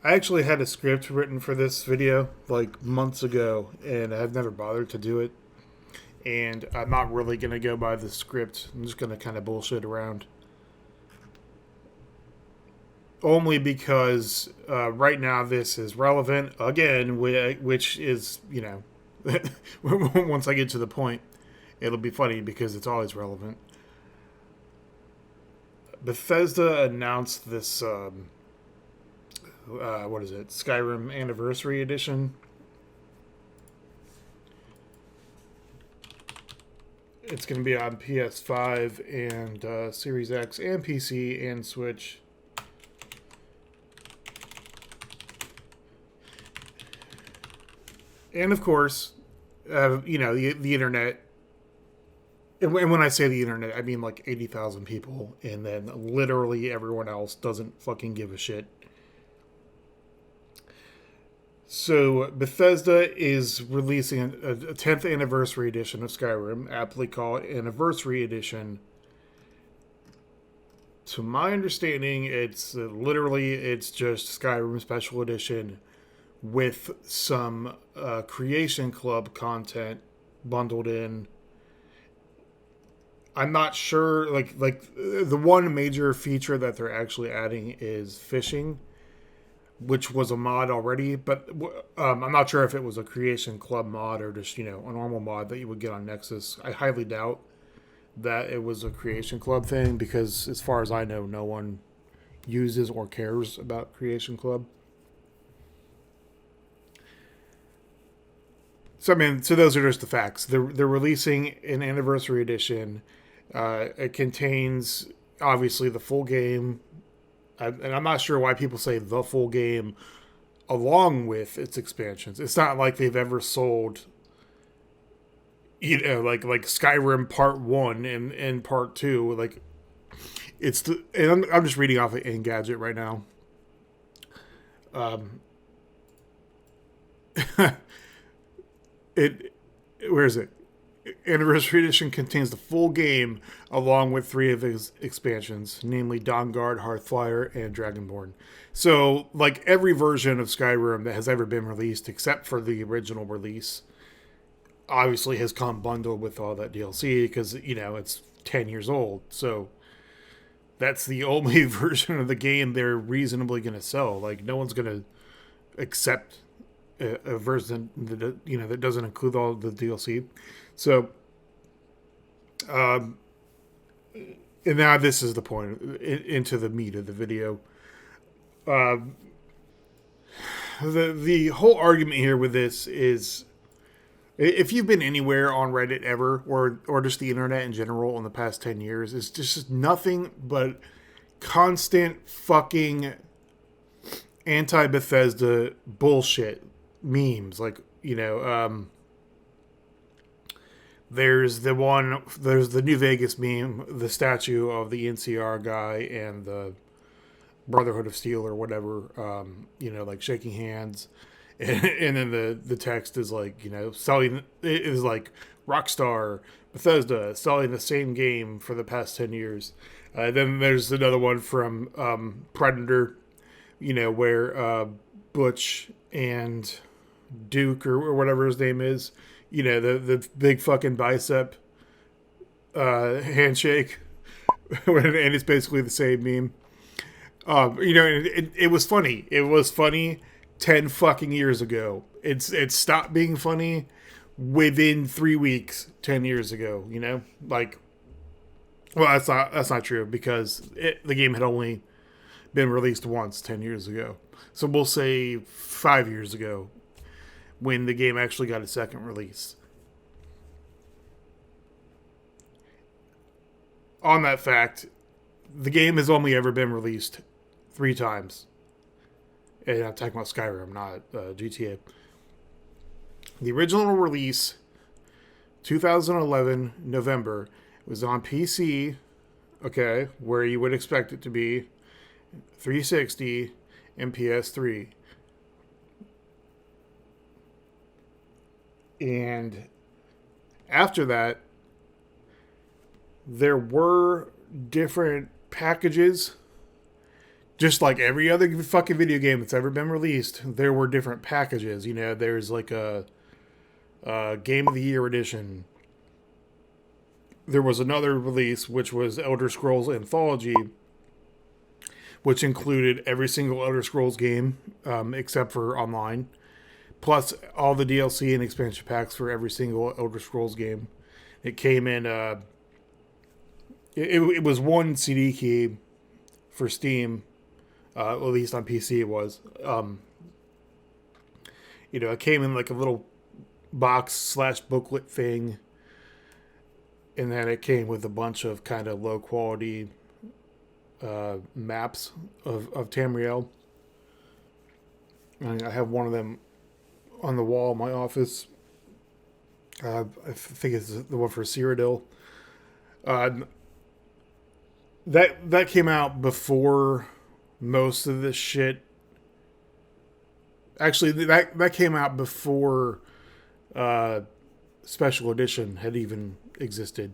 I actually had a script written for this video like months ago, and I've never bothered to do it. And I'm not really gonna go by the script. I'm just gonna kind of bullshit around. Only because right now this is relevant again, which is once I get to the point, it'll be funny because it's always relevant. Bethesda announced this. What is it? Skyrim Anniversary Edition. It's going to be on PS5 and Series X and PC and Switch. And of course, the internet. And when I say the internet, I mean like 80,000 people, and then literally everyone else doesn't fucking give a shit. So Bethesda is releasing a 10th anniversary edition of Skyrim, aptly called Anniversary Edition. To my understanding, it's just Skyrim Special Edition with some Creation Club content bundled in. I'm not sure. Like the one major feature that they're actually adding is fishing, which was a mod already, but I'm not sure if it was a Creation Club mod or just a normal mod that you would get on Nexus. I highly doubt that it was a Creation Club thing because, as far as I know, no one uses or cares about Creation Club. So so those are just the facts. They're releasing an anniversary edition. It contains obviously the full game, and I'm not sure why people say the full game along with its expansions. It's not like they've ever sold, like Skyrim Part 1 and Part 2. Like, and I'm just reading off of Engadget right now. It Where is it? Anniversary Edition contains the full game along with 3 of his expansions, namely Dawnguard, Hearthfire, and Dragonborn. So, like every version of Skyrim that has ever been released, except for the original release, obviously has come bundled with all that DLC because, it's 10 years old. So, that's the only version of the game they're reasonably going to sell. Like, no one's going to accept a version that doesn't include all the DLC. So, and now this is the point into the meat of the video. The whole argument here with this is, if you've been anywhere on Reddit ever, or just the internet in general in the past 10 years, it's just nothing but constant fucking anti-Bethesda bullshit memes. Like, there's the New Vegas meme, the statue of the NCR guy and the Brotherhood of Steel or whatever, like shaking hands. And then the text is like, selling, it is like Rockstar, Bethesda, selling the same game for the past 10 years. Then there's another one from Predator, where Butch and Duke or whatever his name is, the big fucking bicep handshake, and it's basically the same meme. It was funny. It was funny 10 fucking years ago. It stopped being funny within 3 weeks 10 years ago. Like, well, that's not true because the game had only been released once 10 years ago. So we'll say 5 years ago, when the game actually got a second release. On that fact, the game has only ever been released 3 times. And I'm talking about Skyrim, not GTA. The original release, 2011, November, was on PC, okay, where you would expect it to be, 360, and PS3. And after that, there were different packages just like every other fucking video game that's ever been released, there were different packages. You know, there's like a Game of the Year edition. There was another release, which was Elder Scrolls Anthology, which included every single Elder Scrolls game, except for online, plus all the DLC and expansion packs for every single Elder Scrolls game. It came in, it was one CD key for Steam, at least on PC it was. It came in like a little box/booklet thing, and then it came with a bunch of kind of low quality maps of Tamriel. I have one of them on the wall in my office. I think it's the one for Cyrodiil. That came out before most of this shit. Actually, that came out before Special Edition had even existed.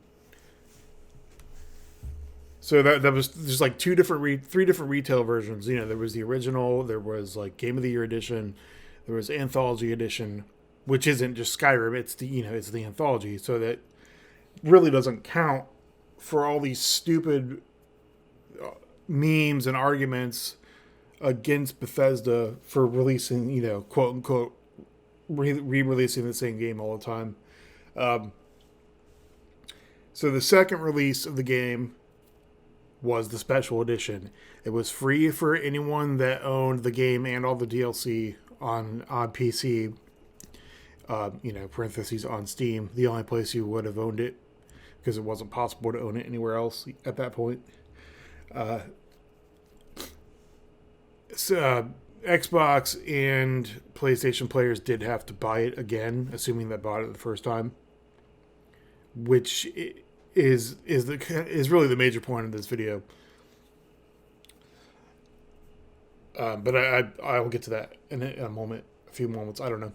So that was just like three different retail versions. You know, there was the original, there was like Game of the Year edition, there was Anthology edition, which isn't just Skyrim. It's the Anthology. So that really doesn't count for all these stupid memes and arguments against Bethesda for releasing, quote unquote, re-releasing the same game all the time. So the second release of the game was the Special Edition. It was free for anyone that owned the game and all the DLC on PC. Parentheses on Steam. The only place you would have owned it, because it wasn't possible to own it anywhere else at that point. Xbox and PlayStation players did have to buy it again, assuming they bought it the first time, which is really the major point of this video. But I will get to that in a moment, a few moments. I don't know.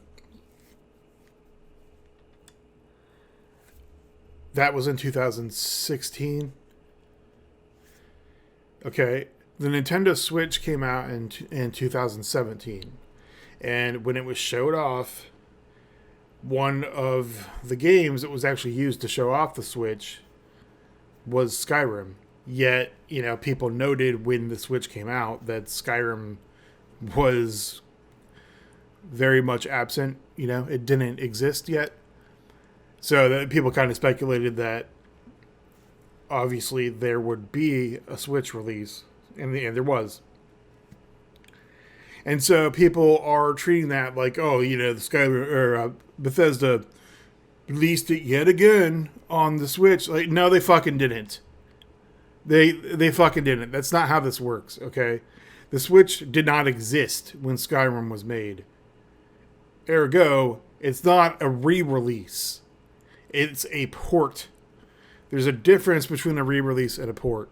That was in 2016. Okay. The Nintendo Switch came out in 2017. And when it was showed off, one of the games that was actually used to show off the Switch was Skyrim. Yet, people noted when the Switch came out that Skyrim was very much absent. It didn't exist yet. So that people kind of speculated that obviously there would be a Switch release, and there was. And so people are treating that like, the Skyrim or Bethesda released it yet again on the Switch. Like, no, they fucking didn't. They fucking didn't. That's not how this works, okay? The Switch did not exist when Skyrim was made. Ergo, it's not a re-release. It's a port. There's a difference between a re-release and a port.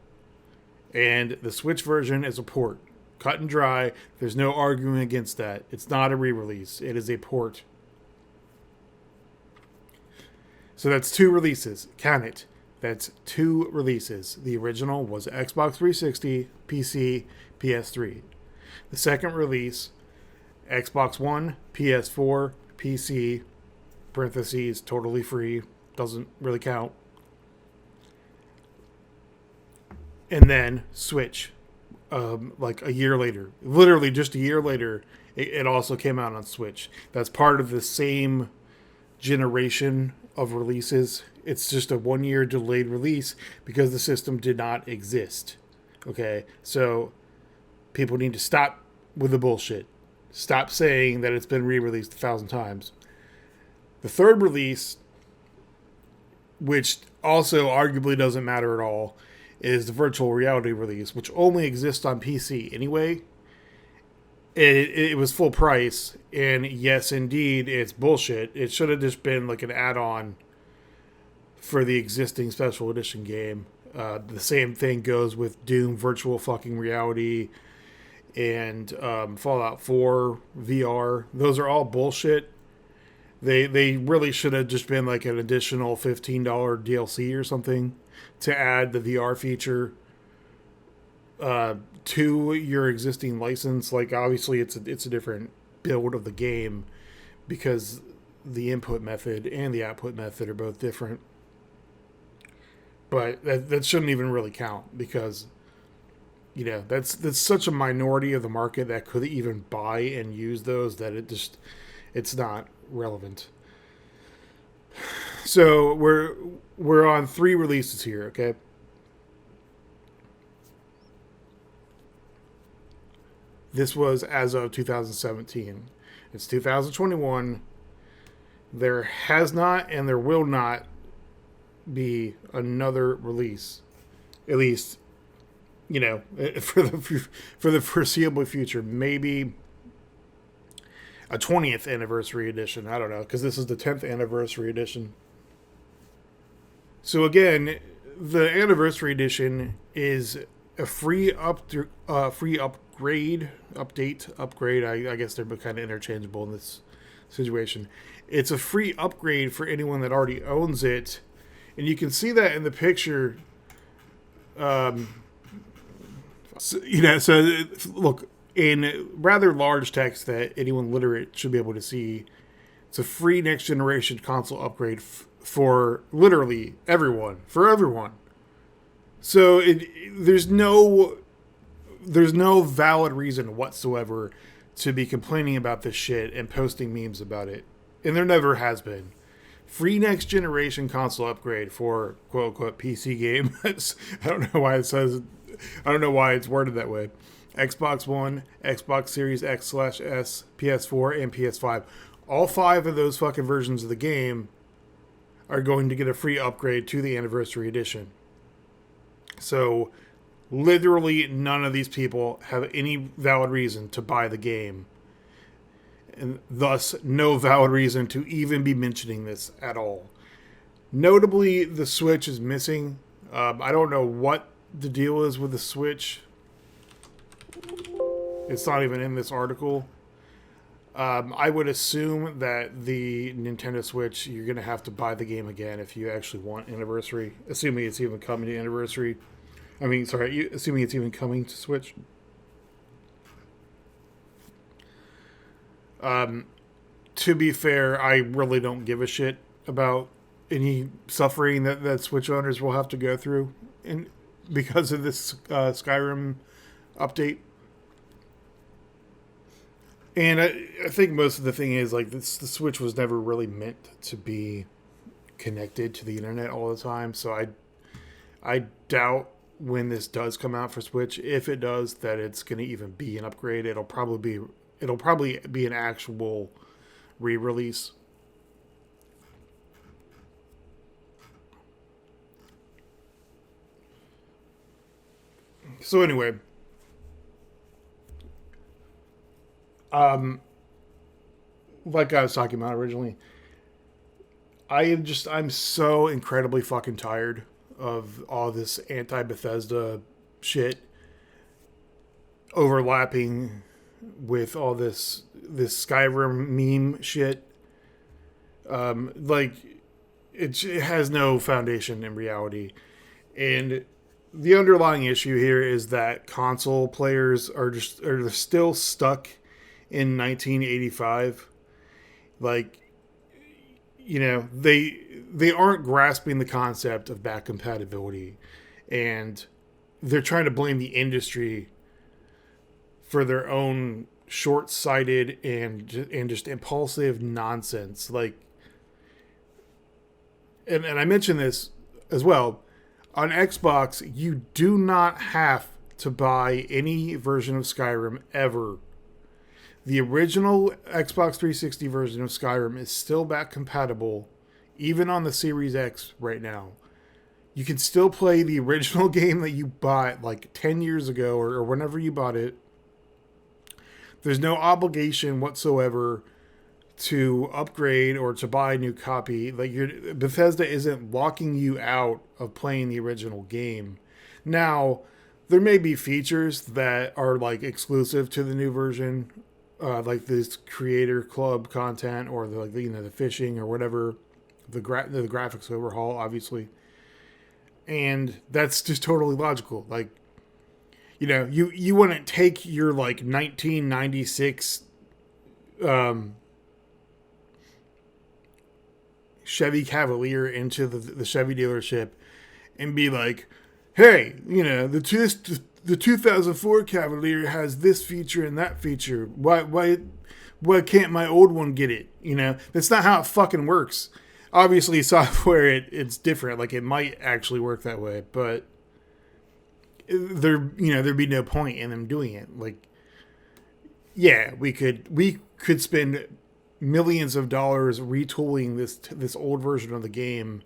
And the Switch version is a port. Cut and dry. There's no arguing against that. It's not a re-release. It is a port. So that's two releases. Count it. That's two releases. The original was Xbox 360, PC, PS3. The second release, Xbox One, PS4, PC, parentheses, totally free. Doesn't really count. And then Switch. Like a year later. Literally just a year later, it also came out on Switch. That's part of the same generation of releases. It's just a 1 year delayed release because the system did not exist. Okay? So people need to stop with the bullshit. Stop saying that it's been re-released 1,000 times. The third release, which also arguably doesn't matter at all, is the virtual reality release, which only exists on PC anyway. It was full price, and yes, indeed, it's bullshit. It should have just been like an add-on for the existing special edition game. The same thing goes with Doom Virtual fucking Reality and Fallout 4 VR. Those are all bullshit. They really should have just been like an additional $15 DLC or something to add the VR feature to your existing license. Like obviously it's a different build of the game because the input method and the output method are both different. But that shouldn't even really count because that's such a minority of the market that could even buy and use those that it's not relevant. So we're on 3 releases here, okay? This was as of 2017. It's 2021. There has not and there will not be another release, at least for the foreseeable future. Maybe a 20th anniversary edition. I don't know, because this is the 10th anniversary edition. So again, the anniversary edition is a free upgrade. I guess they're kind of interchangeable in this situation. It's a free upgrade for anyone that already owns it, and you can see that in the picture. So look, in rather large text that anyone literate should be able to see, it's a free next generation console upgrade for literally everyone. For everyone. So there's no valid reason whatsoever to be complaining about this shit and posting memes about it. And there never has been. Free next generation console upgrade for quote unquote PC game. I don't know why it's worded that way. Xbox One, Xbox Series X/S, PS4, and PS5. All 5 of those fucking versions of the game are going to get a free upgrade to the Anniversary Edition. So, literally none of these people have any valid reason to buy the game. And thus, no valid reason to even be mentioning this at all. Notably, the Switch is missing. I don't know what the deal is with the Switch. It's not even in this article. I would assume that the Nintendo Switch, you're going to have to buy the game again if you actually want Anniversary. Assuming it's even coming to Anniversary. Assuming it's even coming to Switch. To be fair, I really don't give a shit about any suffering that Switch owners will have to go through because of this Skyrim update. And I think most of the thing is, like, the Switch was never really meant to be connected to the internet all the time. So I doubt when this does come out for Switch, if it does, that it's going to even be an upgrade. It'll probably be an actual re-release. So anyway, like I was talking about originally, I'm so incredibly fucking tired of all this anti-Bethesda shit overlapping with all this Skyrim meme shit. Like it has no foundation in reality, and the underlying issue here is that console players are still stuck in 1985. Like, they aren't grasping the concept of back compatibility, and they're trying to blame the industry for their own short-sighted and just impulsive nonsense. Like, and I mentioned this as well. On Xbox, you do not have to buy any version of Skyrim ever. The original Xbox 360 version of Skyrim is still back compatible, even on the Series X right now. You can still play the original game that you bought like 10 years ago or whenever you bought it. There's no obligation whatsoever to upgrade or to buy a new copy. Like, Bethesda isn't locking you out of playing the original game. Now, there may be features that are like exclusive to the new version, like this creator club content or the fishing or whatever, the graphics overhaul, obviously, and that's just totally logical. Like, You wouldn't take your like 1996 Chevy Cavalier into the Chevy dealership and be like, hey, the 2004 Cavalier has this feature and that feature. Why can't my old one get it? That's not how it fucking works. Obviously, software it's different. Like, it might actually work that way, but there'd be no point in them doing it. Like, yeah, we could spend millions of dollars retooling this old version of the game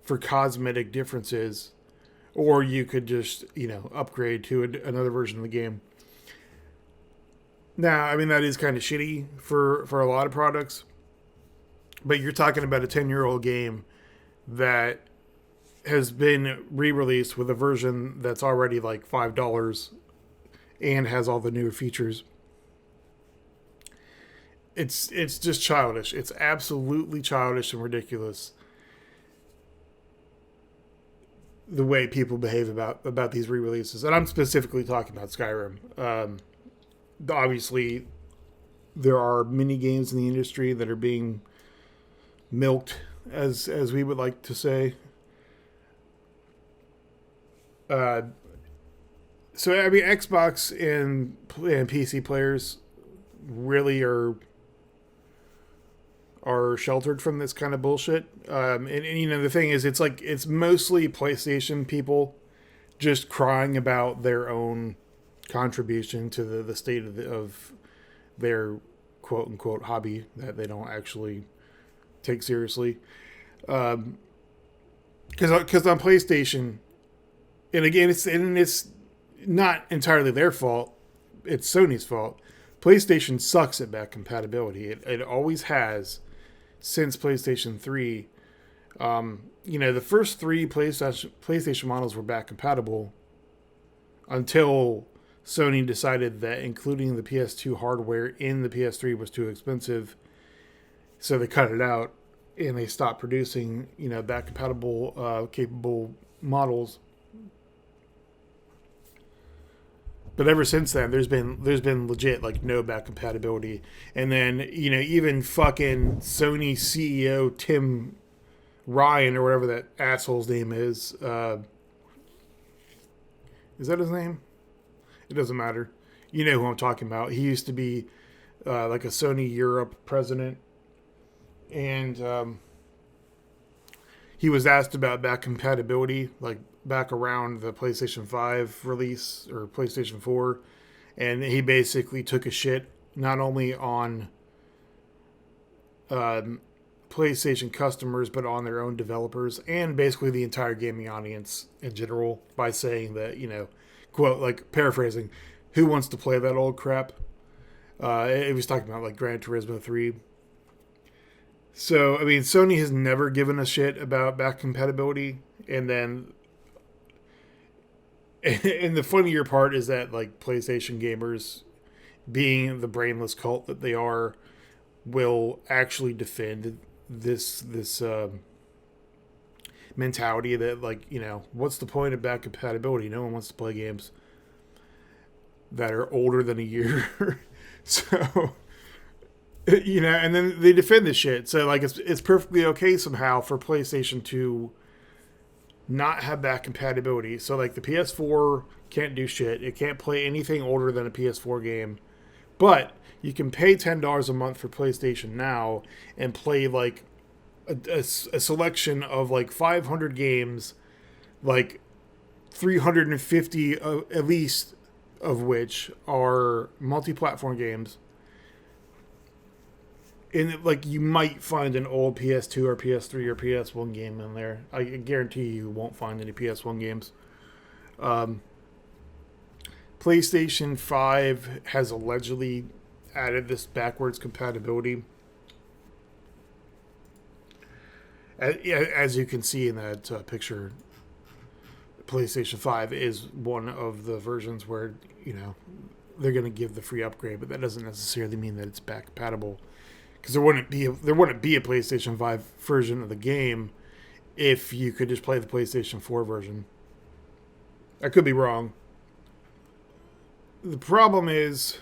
for cosmetic differences, or you could just upgrade to another version of the game. Now, I mean, that is kind of shitty for a lot of products, but you're talking about a 10-year-old game that has been re-released with a version that's already like $5 and has all the newer features. It's just childish. It's absolutely childish and ridiculous the way people behave about these re-releases. And I'm specifically talking about Skyrim. Obviously, there are many games in the industry that are being milked, as we would like to say. So I mean, Xbox and PC players really are sheltered from this kind of bullshit. And the thing is, it's mostly PlayStation people just crying about their own contribution to the state of their quote unquote hobby that they don't actually take seriously. Because on PlayStation, and again, it's not entirely their fault. It's Sony's fault. PlayStation sucks at back compatibility. It always has since PlayStation 3. The first 3 PlayStation models were back compatible until Sony decided that including the PS2 hardware in the PS3 was too expensive. So they cut it out and they stopped producing, back compatible, capable models. But ever since then, there's been legit like no back compatibility. And then even fucking Sony CEO Tim Ryan or whatever that asshole's name is that his name? It doesn't matter. You know who I'm talking about. He used to be like a Sony Europe president, and he was asked about back compatibility, like back around the PlayStation 5 release or PlayStation 4, and he basically took a shit not only on PlayStation customers but on their own developers and basically the entire gaming audience in general by saying that, quote, like paraphrasing, who wants to play that old crap? It was talking about like Gran Turismo 3. So, I mean, Sony has never given a shit about back compatibility, and then and the funnier part is that like PlayStation gamers, being the brainless cult that they are, will actually defend this mentality that like, what's the point of back compatibility? No one wants to play games that are older than a year. So, and then they defend this shit. So like it's perfectly okay somehow for PlayStation to not have back compatibility. So like the PS4 can't do shit. It can't play anything older than a PS4 game. But you can pay $10 a month for PlayStation Now and play like a selection of like 500 games, like 350 at least of which are multi-platform games. And like you might find an old PS2 or PS3 or PS1 game in there. I guarantee you won't find any PS1 games. PlayStation 5 has allegedly added this backwards compatibility. As you can see in that picture, PlayStation 5 is one of the versions where, they're going to give the free upgrade, but that doesn't necessarily mean that it's back compatible. Because there wouldn't be a PlayStation 5 version of the game if you could just play the PlayStation 4 version. I could be wrong. The problem is,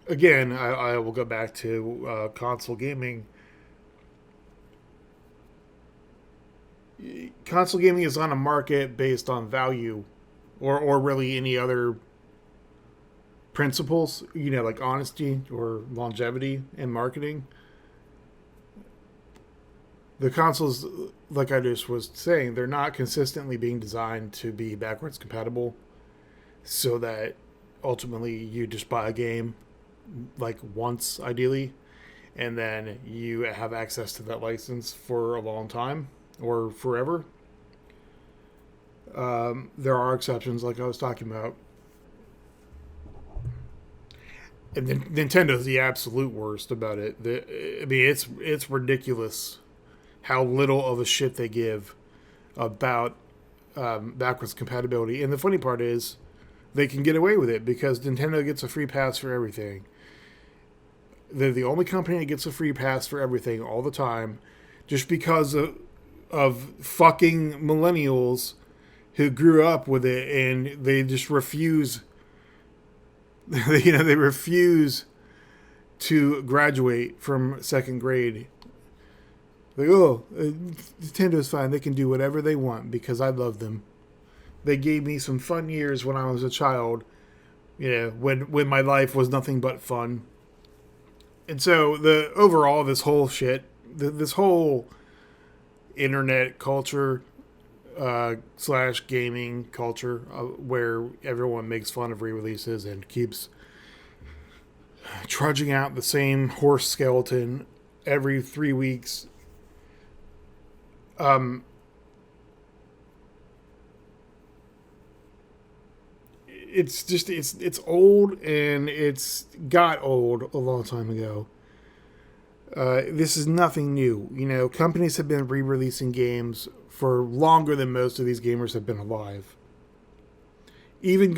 again, I will go back to console gaming. Console gaming is on a market based on value, or really any other principles, like honesty or longevity in marketing. The consoles, like I just was saying, they're not consistently being designed to be backwards compatible so that ultimately you just buy a game like once, ideally, and then you have access to that license for a long time or forever. There are exceptions, like I was talking about. And then Nintendo's the absolute worst about it. I mean, it's ridiculous how little of a shit they give about backwards compatibility. And the funny part is, they can get away with it because Nintendo gets a free pass for everything. They're the only company that gets a free pass for everything all the time, just because of fucking millennials who grew up with it and they just refuse. They refuse to graduate from second grade. Like, oh, Nintendo's fine. They can do whatever they want because I love them. They gave me some fun years when I was a child. When my life was nothing but fun. And so this whole shit, this whole internet culture / gaming culture where everyone makes fun of re-releases and keeps trudging out the same horse skeleton every 3 weeks. It's old, and it's got old a long time ago. This is nothing new. Companies have been re-releasing games for longer than most of these gamers have been alive. Even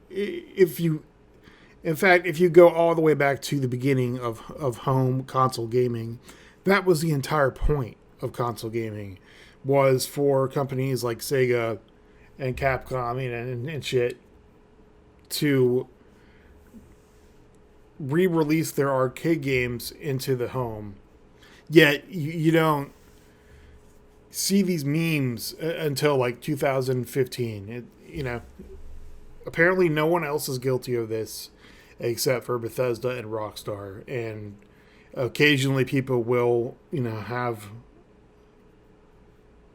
if you go all the way back to the beginning of home console gaming, that was the entire point of console gaming, was for companies like Sega and Capcom and shit to re-release their arcade games into the home. Yet you don't see these memes until like 2015. Apparently no one else is guilty of this except for Bethesda and Rockstar, and occasionally people will have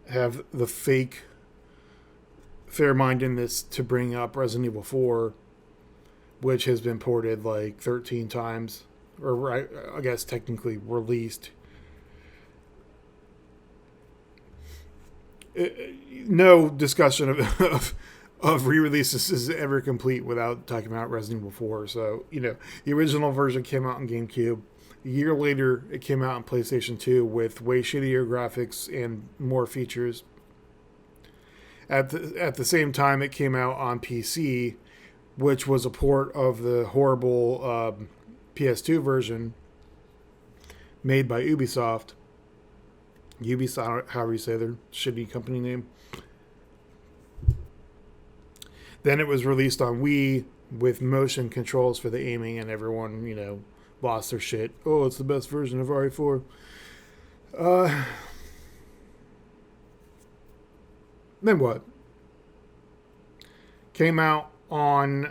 the fake fair-mindedness to bring up Resident Evil 4, which has been ported like 13 times, or I guess technically released. No discussion of re-releases is ever complete without talking about Resident Evil 4. So, the original version came out on GameCube. A year later, it came out on PlayStation 2 with way shittier graphics and more features. At the same time, it came out on PC, which was a port of the horrible PS2 version made by Ubisoft. Ubisoft, however you say their shitty company name. Then it was released on Wii with motion controls for the aiming, and everyone, lost their shit. Oh, it's the best version of RE4. Then what? Came out on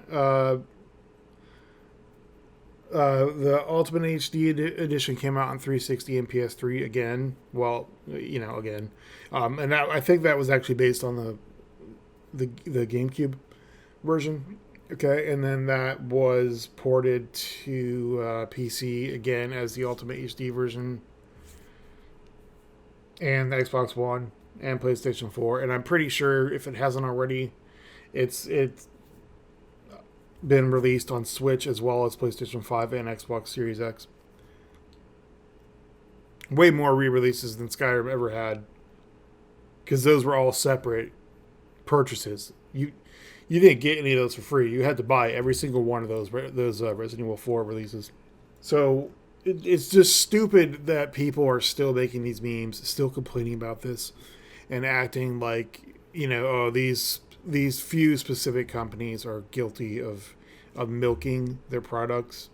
the Ultimate HD edition came out on 360 and PS3 again. Well, again. And I think that was actually based on the GameCube version. Okay, and then that was ported to PC again as the Ultimate HD version, and the Xbox One and PlayStation 4. And I'm pretty sure, if it hasn't already, it's been released on Switch as well as PlayStation 5 and Xbox Series X. Way more re-releases than Skyrim ever had, because those were all separate purchases. You didn't get any of those for free. You had to buy every single one of those Resident Evil 4 releases. So it's just stupid that people are still making these memes, still complaining about this, and acting like, these few specific companies are guilty of of milking their products.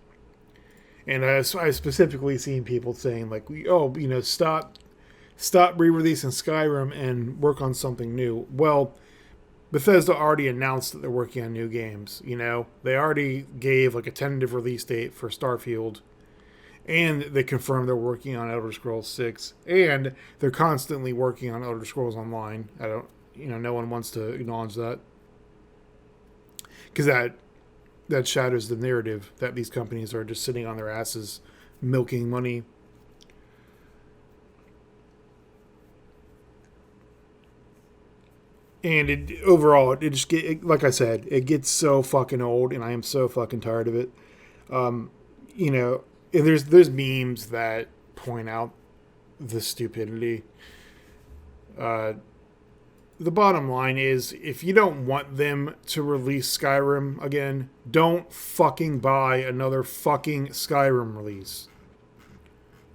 And I specifically seen people saying like, stop re-releasing Skyrim and work on something new. Well, Bethesda already announced that they're working on new games. They already gave like a tentative release date for Starfield, and they confirmed they're working on Elder Scrolls 6, and they're constantly working on Elder Scrolls Online. No one wants to acknowledge that, because that shatters the narrative that these companies are just sitting on their asses milking money. And overall, it just like I said, it gets so fucking old, and I am so fucking tired of it. And there's memes that point out the stupidity. The bottom line is, if you don't want them to release Skyrim again, don't fucking buy another fucking Skyrim release.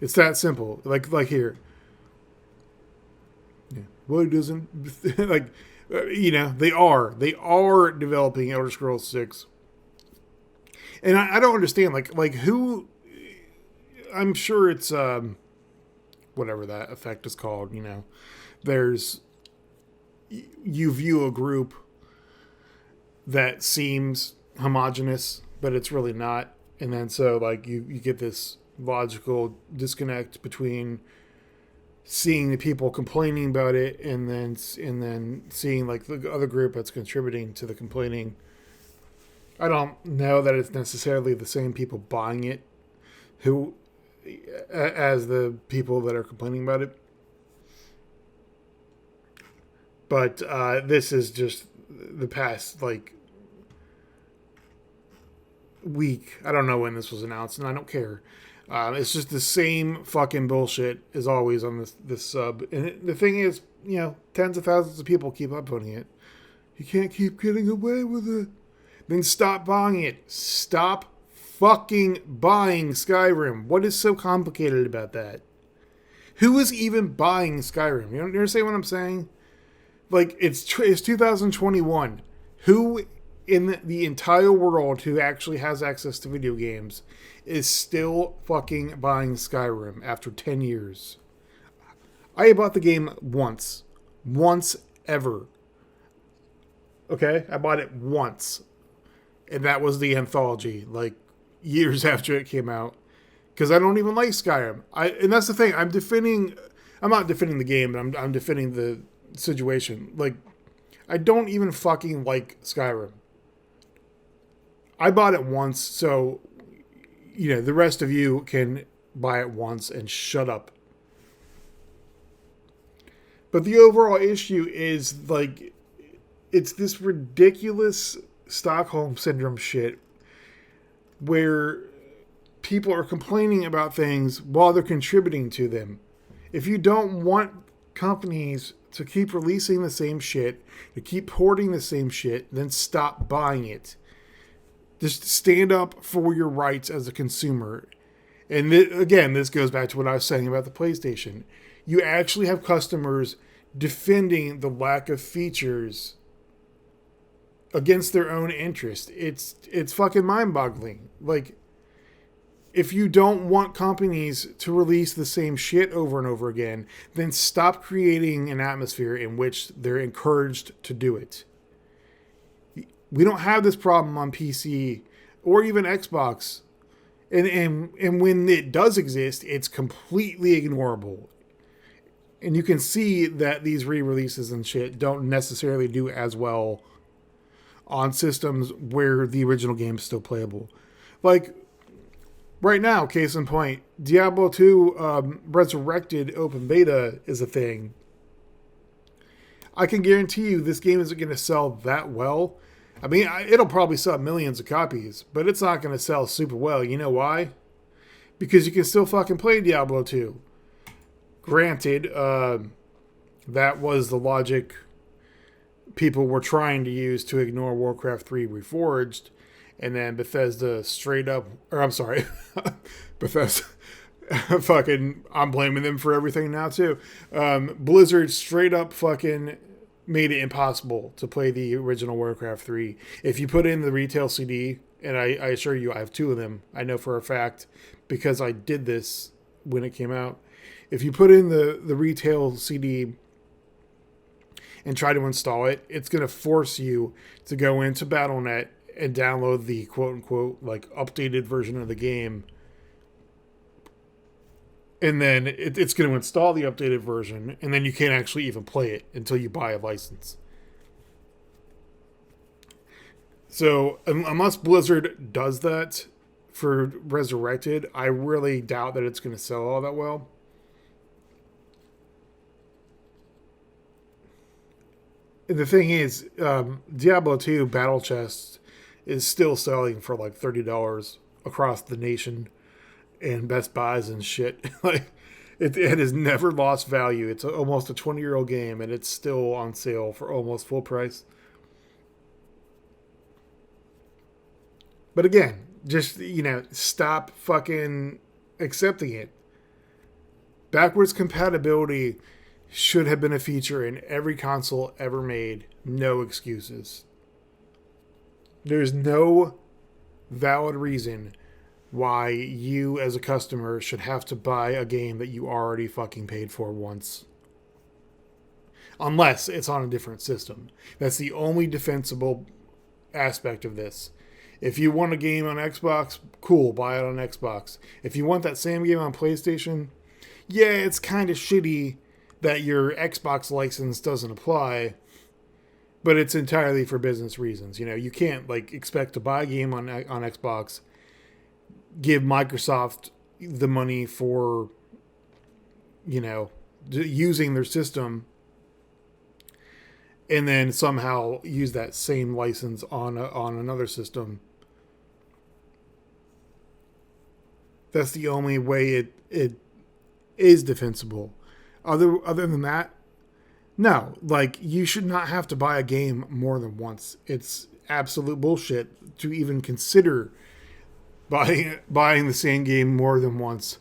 It's that simple. Like here. Yeah. Well, it doesn't like. They are developing Elder Scrolls 6. And I don't understand, like who, I'm sure it's, whatever that effect is called, there's, you view a group that seems homogenous, but it's really not. And then so, like, you get this logical disconnect between seeing the people complaining about it and then seeing like the other group that's contributing to the complaining. I don't know that it's necessarily the same people buying it who as the people that are complaining about it. But this is just the past like week. I don't know when this was announced, and I don't care. It's just the same fucking bullshit as always on this sub. And the thing is, tens of thousands of people keep upvoting it. You can't keep getting away with it. Then stop buying it. Stop fucking buying Skyrim. What is so complicated about that? Who is even buying Skyrim? You understand what I'm saying? Like, it's 2021. Who in the entire world who actually has access to video games is still fucking buying Skyrim after 10 years. I bought the game once ever. Okay? I bought it once. And that was the Anthology, like years after it came out. Because I don't even like Skyrim. And that's the thing, I'm not defending the game, but I'm defending the situation. Like, I don't even fucking like Skyrim. I bought it once, so the rest of you can buy it once and shut up. But the overall issue is, like, it's this ridiculous Stockholm Syndrome shit where people are complaining about things while they're contributing to them. If you don't want companies to keep releasing the same shit, to keep porting the same shit, then stop buying it. Just stand up for your rights as a consumer. And again, this goes back to what I was saying about the PlayStation. You actually have customers defending the lack of features against their own interest. It's fucking mind-boggling. Like, if you don't want companies to release the same shit over and over again, then stop creating an atmosphere in which they're encouraged to do it. We don't have this problem on PC or even Xbox. And when it does exist, it's completely ignorable. And you can see that these re-releases and shit don't necessarily do as well on systems where the original game is still playable. Like, right now, case in point, Diablo 2 Resurrected Open Beta is a thing. I can guarantee you this game isn't going to sell that well. I mean, it'll probably sell millions of copies, but it's not going to sell super well. You know why? Because you can still fucking play Diablo 2. Granted, that was the logic people were trying to use to ignore Warcraft 3 Reforged, and then Bethesda straight up, or I'm sorry, Bethesda, fucking, I'm blaming them for everything now too. Blizzard straight up fucking made it impossible to play the original Warcraft 3. If you put in the retail CD and I assure you I have two of them. I know for a fact because I did this when it came out. If you put in the retail CD and try to install it, it's going to force you to go into Battle.net and download the quote unquote like updated version of the game. And then it's going to install the updated version, and then you can't actually even play it until you buy a license. So unless Blizzard does that for Resurrected, I really doubt that it's going to sell all that well. And the thing is, Diablo 2 Battle Chest is still selling for like $30 across the nation and Best Buys and shit. Like it has never lost value. It's almost a 20-year-old game, and it's still on sale for almost full price. But again, just, stop fucking accepting it. Backwards compatibility should have been a feature in every console ever made. No excuses. There's no valid reason why you as a customer should have to buy a game that you already fucking paid for once. Unless it's on a different system. That's the only defensible aspect of this. If you want a game on Xbox, cool, buy it on Xbox. If you want that same game on PlayStation, yeah, it's kind of shitty that your Xbox license doesn't apply, but it's entirely for business reasons. You can't expect to buy a game on Xbox, give Microsoft the money for using their system, and then somehow use that same license on another system. That's the only way it is defensible. Other than that, no. You should not have to buy a game more than once. It's absolute bullshit to even consider buying the same game more than once.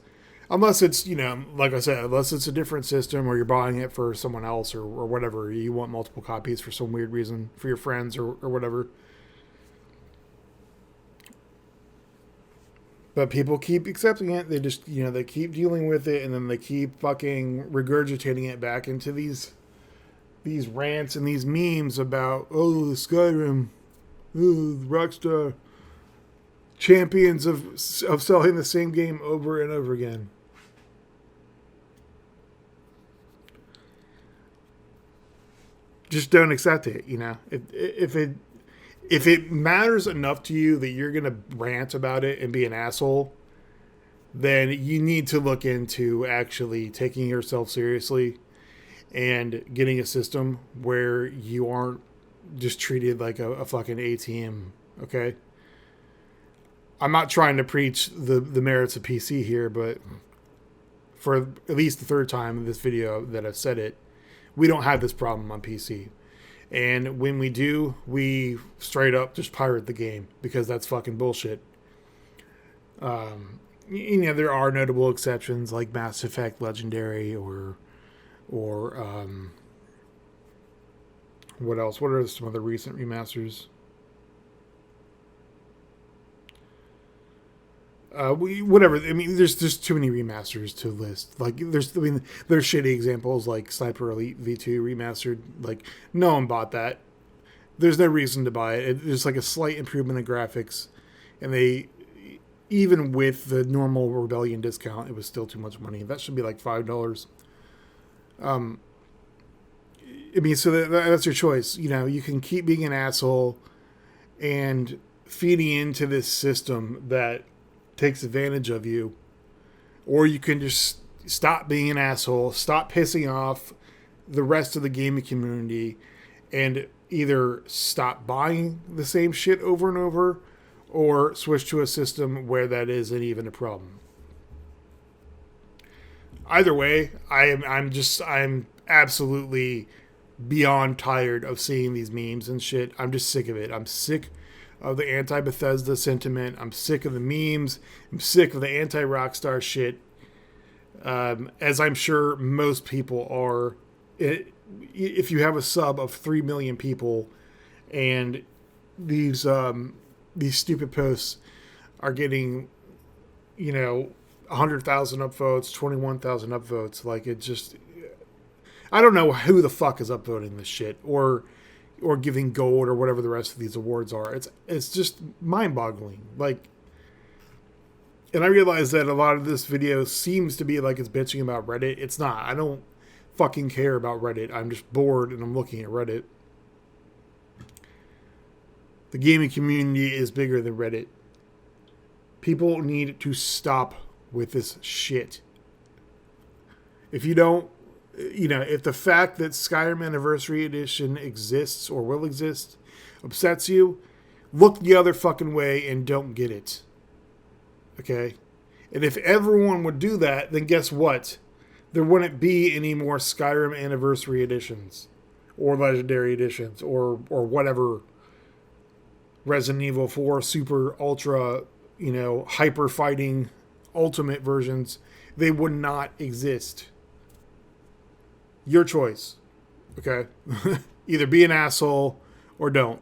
Unless it's, like I said, unless it's a different system or you're buying it for someone else or whatever. You want multiple copies for some weird reason for your friends or whatever. But people keep accepting it. They just, they keep dealing with it, and then they keep fucking regurgitating it back into these rants and these memes about, Skyrim, Rockstar, champions of selling the same game over and over again. Just don't accept it, If it matters enough to you that you're going to rant about it and be an asshole, then you need to look into actually taking yourself seriously and getting a system where you aren't just treated like a fucking ATM, okay? I'm not trying to preach the merits of PC here, but for at least the third time in this video that I've said it, we don't have this problem on PC. And when we do, we straight up just pirate the game because that's fucking bullshit. There are notable exceptions like Mass Effect Legendary or what else? What are some other recent remasters? Whatever. I mean, there's just too many remasters to list. There's shitty examples like Sniper Elite V2 remastered. No one bought that. There's no reason to buy it. There's a slight improvement in graphics, and even with the normal Rebellion discount, it was still too much money. That should be $5. So that's your choice. You can keep being an asshole and feeding into this system that takes advantage of you, or you can just stop being an asshole, stop pissing off the rest of the gaming community, and either stop buying the same shit over and over, or switch to a system where that isn't even a problem. Either way, I'm absolutely beyond tired of seeing these memes and shit. I'm just sick of it. I'm sick of the anti-Bethesda sentiment. I'm sick of the memes. I'm sick of the anti-Rockstar shit. As I'm sure most people are. If you have a sub of 3 million people and these these stupid posts are getting, 100,000 upvotes, 21,000 upvotes. Like, it just, I don't know who the fuck is upvoting this shit or giving gold or whatever the rest of these awards are. It's just mind-boggling. Like, and I realize that a lot of this video seems to be like it's bitching about Reddit. It's not. I don't fucking care about Reddit. I'm just bored and I'm looking at Reddit. The gaming community is bigger than Reddit. People need to stop with this shit. If you don't, if the fact that Skyrim Anniversary Edition exists or will exist upsets you, look the other fucking way and don't get it. Okay? And if everyone would do that, then guess what? There wouldn't be any more Skyrim Anniversary Editions or Legendary Editions or whatever Resident Evil 4 Super Ultra, hyper fighting ultimate versions. They would not exist. Your choice. Okay? Either be an asshole or don't.